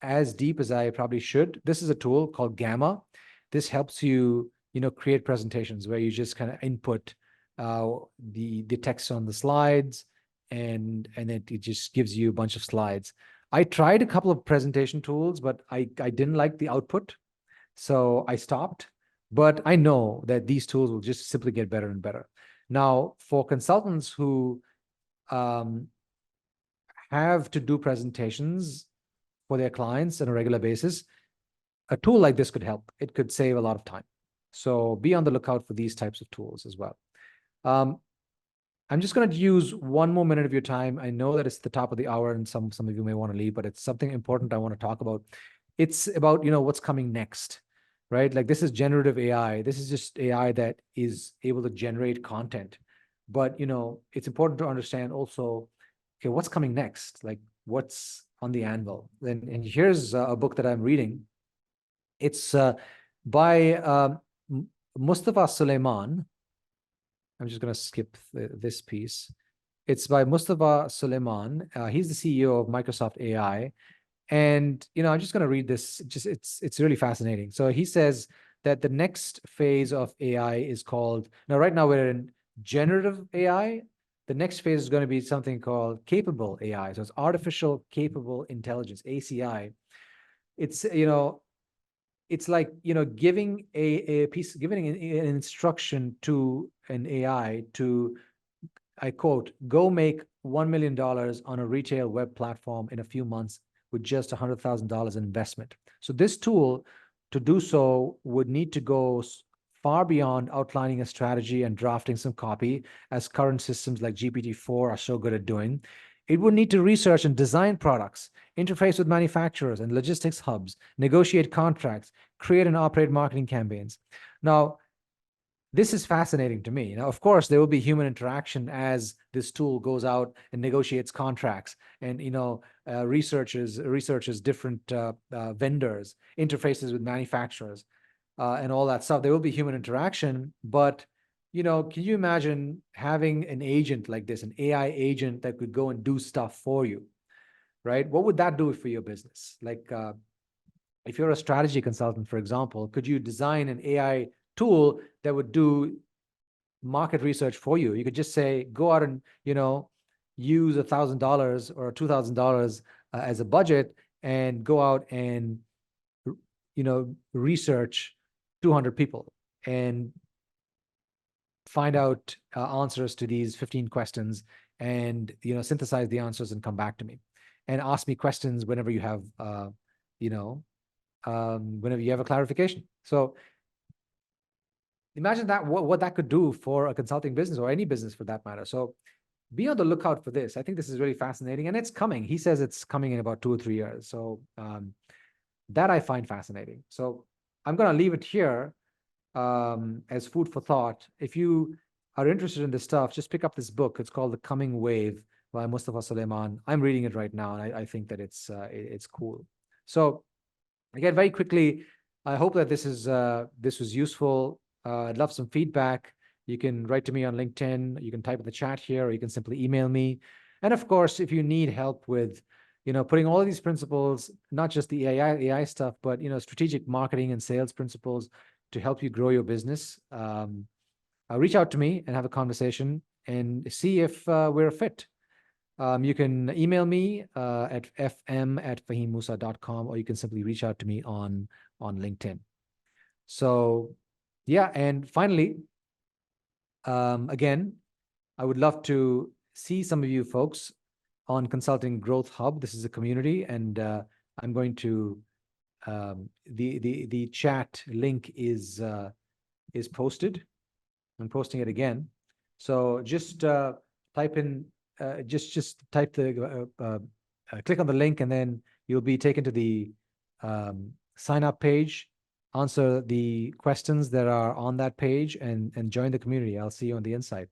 as deep as I probably should. This is a tool called Gamma. This helps you, create presentations where you just kind of input the text on the slides, and it just gives you a bunch of slides. I tried a couple of presentation tools, but I didn't like the output, so I stopped. But I know that these tools will just simply get better and better. Now, for consultants who have to do presentations for their clients on a regular basis, a tool like this could help. It could save a lot of time. So be on the lookout for these types of tools as well. I'm just going to use 1 more minute of your time. I know that it's the top of the hour and some of you may want to leave, but it's something important I want to talk about. It's about, what's coming next, right? Like, this is generative AI. This is just AI that is able to generate content. But, it's important to understand also, okay, what's coming next? Like, what's on the anvil? And here's a book that I'm reading. It's by Mustafa Suleyman. I'm just going to skip this piece. It's by Mustafa Suleyman. He's the CEO of Microsoft AI. And, I'm just going to read this. It's really fascinating. So he says that the next phase of AI is called, right now we're in generative AI. The next phase is going to be something called capable AI. So it's artificial capable intelligence, ACI. It's, it's like, giving giving an instruction to an AI to, I quote, go make $1 million on a retail web platform in a few months with just $100,000 in investment. So this tool, to do so, would need to go far beyond outlining a strategy and drafting some copy, as current systems like GPT-4 are so good at doing. It would need to research and design products, interface with manufacturers and logistics hubs, negotiate contracts, create and operate marketing campaigns. Now, this is fascinating to me. Now, of course, there will be human interaction as this tool goes out and negotiates contracts and, researches different vendors, interfaces with manufacturers, and all that stuff. There will be human interaction, but, can you imagine having an agent like this, an AI agent that could go and do stuff for you, right? What would that do for your business? Like, if you're a strategy consultant, for example, could you design an AI tool that would do market research for you? You could just say, go out and, use $1,000 or $2,000 as a budget, and go out and, research 200 people and find out answers to these 15 questions, and, synthesize the answers and come back to me and ask me questions whenever you have, whenever you have a clarification. So imagine that what that could do for a consulting business or any business for that matter. So be on the lookout for this. I think this is really fascinating, and it's coming. He says it's coming in about 2 or 3 years. So that I find fascinating. So I'm going to leave it here as food for thought. If you are interested in this stuff, just pick up this book. It's called The Coming Wave by Mustafa Suleyman. I'm reading it right now, and I think that it's cool. So again, very quickly, I hope that this was useful. I'd love some feedback. You can write to me on LinkedIn. You can type in the chat here, or you can simply email me. And of course, if you need help with, putting all of these principles, not just the AI stuff, but, strategic marketing and sales principles to help you grow your business, reach out to me and have a conversation and see if we're a fit. You can email me at fm@fahimmusa.com, or you can simply reach out to me on LinkedIn. So yeah, and finally, again, I would love to see some of you folks on Consulting Growth Hub. This is a community, and I'm going to the chat link is posted. I'm posting it again. So just type in just type the click on the link, and then you'll be taken to the sign up page. Answer the questions that are on that page and join the community. I'll see you on the inside.